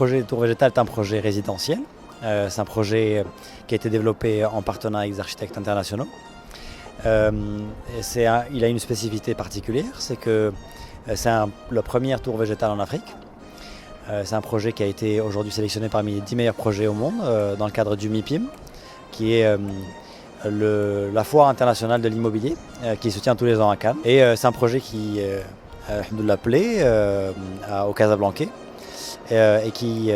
projet des tours végétales est un projet résidentiel. C'est un projet qui a été développé en partenariat avec des architectes internationaux. Il a une spécificité particulière, c'est que c'est la première tour végétale en Afrique. C'est un projet qui a été aujourd'hui sélectionné parmi les 10 meilleurs projets au monde dans le cadre du MIPIM, qui est la foire internationale de l'immobilier qui se tient tous les ans à Cannes. Et c'est un projet qui alhamdoulilah plaît au Casablancais et qui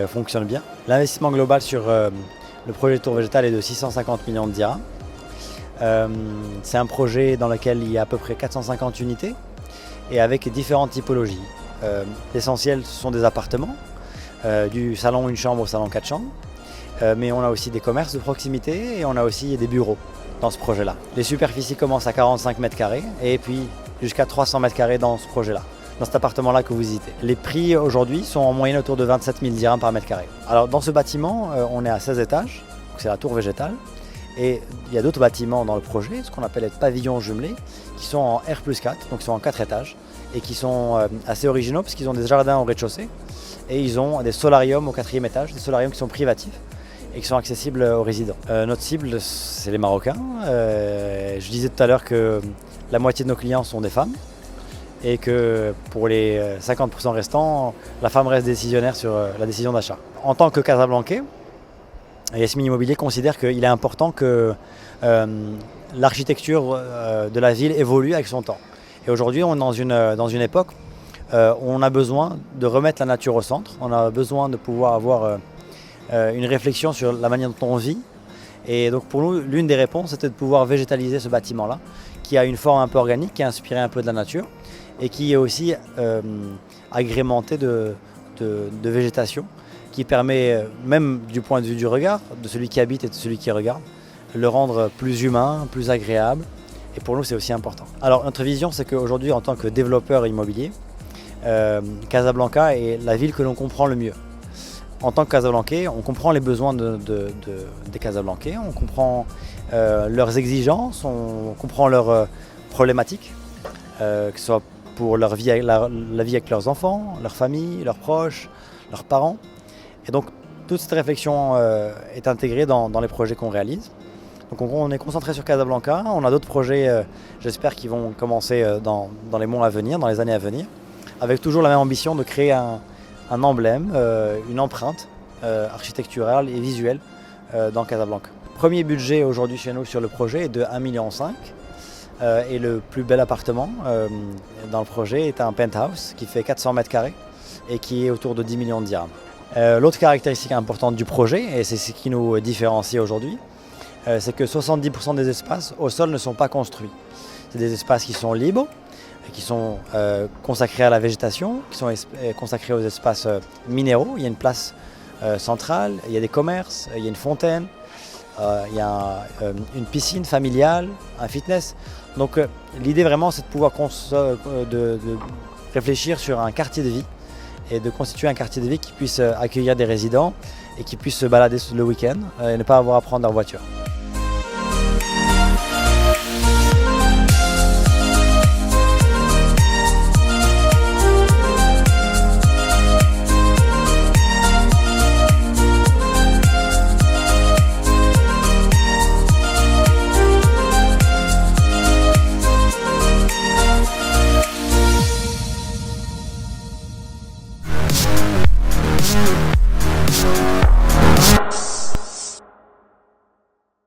fonctionne bien. L'investissement global sur le projet Tour Végétal est de 650 millions de dirhams. C'est un projet dans lequel il y a à peu près 450 unités et avec différentes typologies. L'essentiel, ce sont des appartements, du salon une chambre au salon 4 chambres. Mais on a aussi des commerces de proximité et on a aussi des bureaux dans ce projet-là. Les superficies commencent à 45 mètres carrés et puis jusqu'à 300 mètres carrés dans ce projet-là, dans cet appartement-là que vous visitez. Les prix aujourd'hui sont en moyenne autour de 27 000 dirhams par mètre carré. Alors dans ce bâtiment, on est à 16 étages, c'est la tour végétale. Et il y a d'autres bâtiments dans le projet, ce qu'on appelle les pavillons jumelés, qui sont en R+4, donc ils sont en 4 étages, et qui sont assez originaux parce qu'ils ont des jardins au rez-de-chaussée, et ils ont des solariums au 4e étage, des solariums qui sont privatifs et qui sont accessibles aux résidents. Notre cible, c'est les Marocains. Je disais tout à l'heure que la moitié de nos clients sont des femmes, et que pour les 50% restants, la femme reste décisionnaire sur la décision d'achat. En tant que Casablancais, Yasmine Immobilier considère qu'il est important que l'architecture de la ville évolue avec son temps. Et aujourd'hui, on est dans une époque où on a besoin de remettre la nature au centre. On a besoin de pouvoir avoir une réflexion sur la manière dont on vit. Et donc pour nous, l'une des réponses, c'était de pouvoir végétaliser ce bâtiment-là, qui a une forme un peu organique, qui est inspirée un peu de la nature, et qui est aussi agrémenté de végétation, qui permet, même du point de vue du regard, de celui qui habite et de celui qui regarde, le rendre plus humain, plus agréable. Et pour nous, c'est aussi important. Alors, notre vision, c'est qu'aujourd'hui, en tant que développeur immobilier, Casablanca est la ville que l'on comprend le mieux. En tant que Casablancais, on comprend les besoins des Casablancais, on comprend leurs exigences, on comprend leurs problématiques, que ce soit pour leur vie, la vie avec leurs enfants, leur famille, leurs proches, leurs parents. Et donc, toute cette réflexion est intégrée dans les projets qu'on réalise. Donc, on est concentré sur Casablanca. On a d'autres projets, j'espère, qui vont commencer dans les mois à venir, dans les années à venir, avec toujours la même ambition de créer un emblème, une empreinte architecturale et visuelle dans Casablanca. Premier budget aujourd'hui chez nous sur le projet est de 1,5 million. Et le plus bel appartement dans le projet est un penthouse qui fait 400 mètres carrés et qui est autour de 10 millions de dirhams. L'autre caractéristique importante du projet, et c'est ce qui nous différencie aujourd'hui, c'est que 70% des espaces au sol ne sont pas construits. C'est des espaces qui sont libres, qui sont consacrés à la végétation, qui sont consacrés aux espaces minéraux. Il y a une place centrale, il y a des commerces, il y a une fontaine, il y a une piscine familiale, un fitness. Donc l'idée vraiment, c'est de pouvoir de réfléchir sur un quartier de vie et de constituer un quartier de vie qui puisse accueillir des résidents et qui puisse se balader le week-end et ne pas avoir à prendre leur voiture.